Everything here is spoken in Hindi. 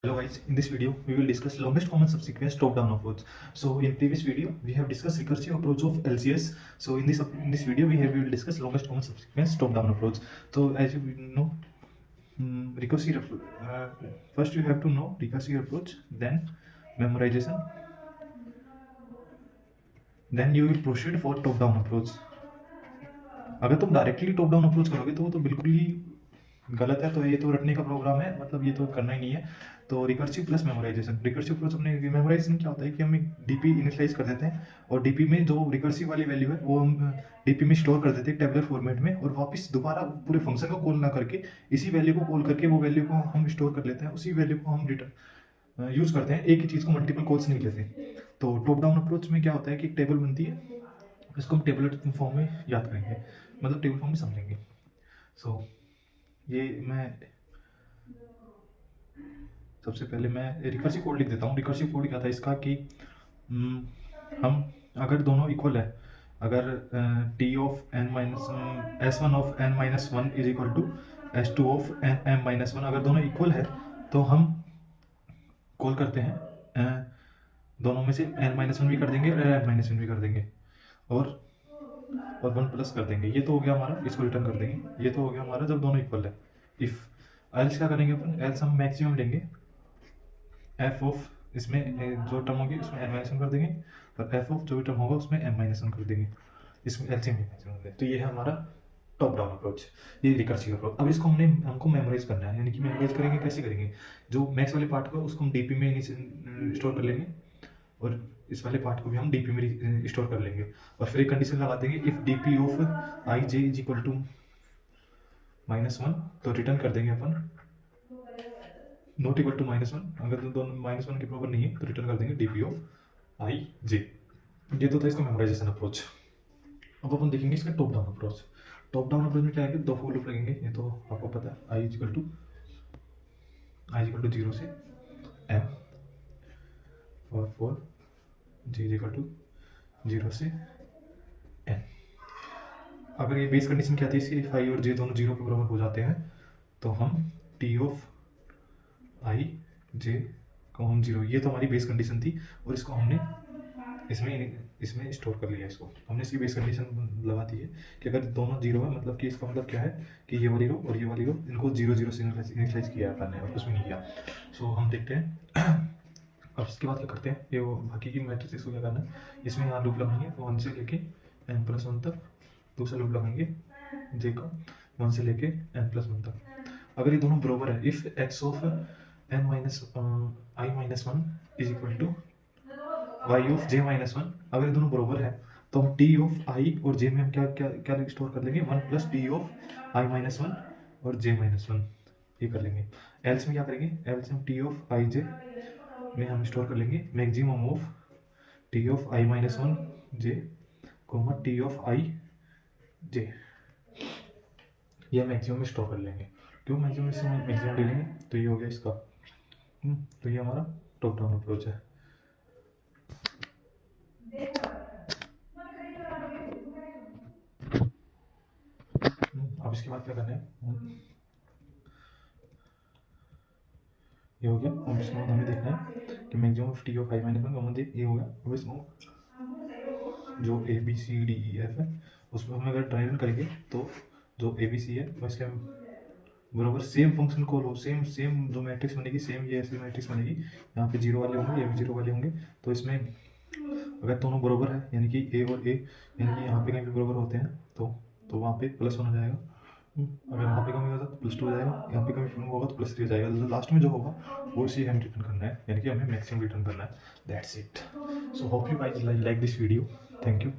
Hello guys, in this video we will discuss longest common subsequence top-down approach. So in previous video we have discussed recursive approach of LCS. So in this video we will discuss longest common subsequence top-down approach. So as you know, recursive first you have to know recursive approach, then memorization, then you will proceed for top-down approach. अगर तुम डायरेक्टली टॉप-डाउन अप्रोच करोगे तो वो तो बिल्कुल ही गलत है। तो ये तो रटने का प्रोग्राम है, मतलब ये तो करना ही नहीं है। तो recursive plus memorisation, recursive approach अपने मेमोराइजेशन क्या होता है कि हम एक डीपी इनिशियलाइज कर देते हैं और डीपी में जो रिकर्सिव वाली वैल्यू है वो हम डीपी में स्टोर कर देते हैं टेबुलर फॉर्मेट में, और वापस दोबारा पूरे फंक्शन को कॉल ना करके इसी वैल्यू को कॉल करके वो वैल्यू को हम स्टोर कर लेते हैं, उसी वैल्यू को हम रिटर्न यूज करते हैं, एक ही चीज़ को मल्टीपल कॉल्स नहीं लेते। तो टॉप डाउन अप्रोच में क्या होता है कि एक टेबल बनती है, इसको हम टेबुलर फॉर्म में याद करेंगे, मतलब टेबल फॉर्म में समझेंगे। सो ये मैं सबसे पहले मैं रिकर्सिव कोड लिख देता हूँ। रिकर्सिव कोड क्या था इसका कि हम अगर दोनों इक्वल है, अगर T of N minus S one of N minus one is equal to S two of N M minus one, अगर दोनों इक्वल है तो हम कॉल करते हैं दोनों में से एन माइनस वन भी कर देंगे और एन माइनस वन भी कर देंगे और वन प्लस कर देंगे। ये तो हो गया हमारा, इसको रिटर्न कर देंगे। ये तो हो गया हमारा जब दोनों इक्वल है। इफ एल्स क्या करेंगे अपन, एल्स हम मैक्सिमम लेंगे एफ ऑफ, इसमें जो टर्म होगी उसमें एन माइनस वन कर देंगे और एफ ऑफ जो भी टर्म होगा उसमें एम माइनस वन कर देंगे, इसमें एलसीएम मैक्सिमम देंगे। तो ये है हमारा टॉप डाउन अप्रोच, ये रिकर्सिव अप्रोच। अब इसको हमको मेमोराइज करना है, यानी कि मेमोराइज करेंगे कैसे करेंगे, जो मैक्स वाले पार्ट को उसको हम डीपी में स्टोर कर लेंगे और इस वाले पार्ट को भी हम डीपी में स्टोर कर लेंगे और फिर एक कंडीशन लगा देंगे, if DP of I J is equal to minus one, तो रिटर्न कर देंगे अपन not equal to minus one, अगर दोनों माइनस वन के बराबर नहीं है तो रिटर्न कर देंगे डीपी ऑफ आई जे। ये तो था इसका मेमोराइजेशन अप्रोच। अब अपन देखेंगे इसका top down approach. Top down approach में क्या है कि दो फॉर लूप लगेंगे, ये तो आपको पता है, आई इक्वल टू जीरो से एम और four G is equal to zero से एन। अगर ये बेस कंडीशन क्या थी इसकी, इफ आई और जे दोनों जीरो के बराबर हो जाते हैं तो हम टी ऑफ आई जे को हम जीरो, ये तो हमारी बेस कंडीशन थी और इसको हमने इसमें स्टोर कर लिया। इसको हमने इसकी बेस कंडीशन लगा दी है कि अगर दोनों जीरो है, मतलब कि इसका मतलब क्या है कि ये वाली रो और ये वाली रो इनको जीरो जीरो से इनिशियलाइज किया है अपन ने और कुछ भी नहीं किया। सो हम देखते हैं। अब इसके बाद क्या करते हैं, ये वो बाकी की मैट्रिक्स को क्या करना है, इसमें यहाँ लूप लगाएंगे वन से लेके एन प्लस वन तक, दूसरा लूप लगाएंगे जे का वन से लेके एन प्लस वन तक। अगर ये दोनों बराबर है, if X of N minus I minus one is equal to Y of J minus one, अगर ये दोनों बराबर है तो हम टी ऑफ आई और जे में हम क्या क्या क्या स्टोर कर लेंगे, one plus T of I minus one और जे माइनस वन, ये कर लेंगे। एल्स में क्या करेंगे, एल्स में टी ऑफ आई जे में हम स्टोर कर लेंगे maximum of T of I minus one J comma T of I J, ये मैक्सिमम में स्टोर कर लेंगे। क्यों मैक्सिमम से मैक्सिमम ले लेंगे, तो ये हो गया इसका। तो ये हमारा टॉप डाउन अप्रोच है। अब इसके बाद क्या करना है, ये हो गया। अब इसके बाद हमें देखना है कि maximum of T of I minus one comma J, ये हो गया। अब इसमें जो A B C D E F है उसमें हम अगर ट्राई रन करेंगे तो जो ए बी सी है वो इसके बराबर सेम फंक्शन कॉल हो, सेम जो मैट्रिक्स बनेगी सेम ये ऐसी मैट्रिक्स बनेगी। यहाँ पे जीरो वाले होंगे, ये भी जीरो वाले होंगे। तो इसमें अगर दोनों बराबर है, यानी कि ए और ए, यानी कि यहाँ पे कहीं भी बराबर होते हैं तो वहाँ पे प्लस वन हो जाएगा। अगर वहाँ पे कमी होगा तो प्लस टू हो जाएगा, यहाँ पे कमी होगा तो प्लस थ्री हो जाएगा। तो लास्ट में जो होगा वो इसी हमें रिटर्न करना है, यानी कि हमें मैक्सिमम रिटर्न करना है। That's it. So hope you guys like this video. Thank you.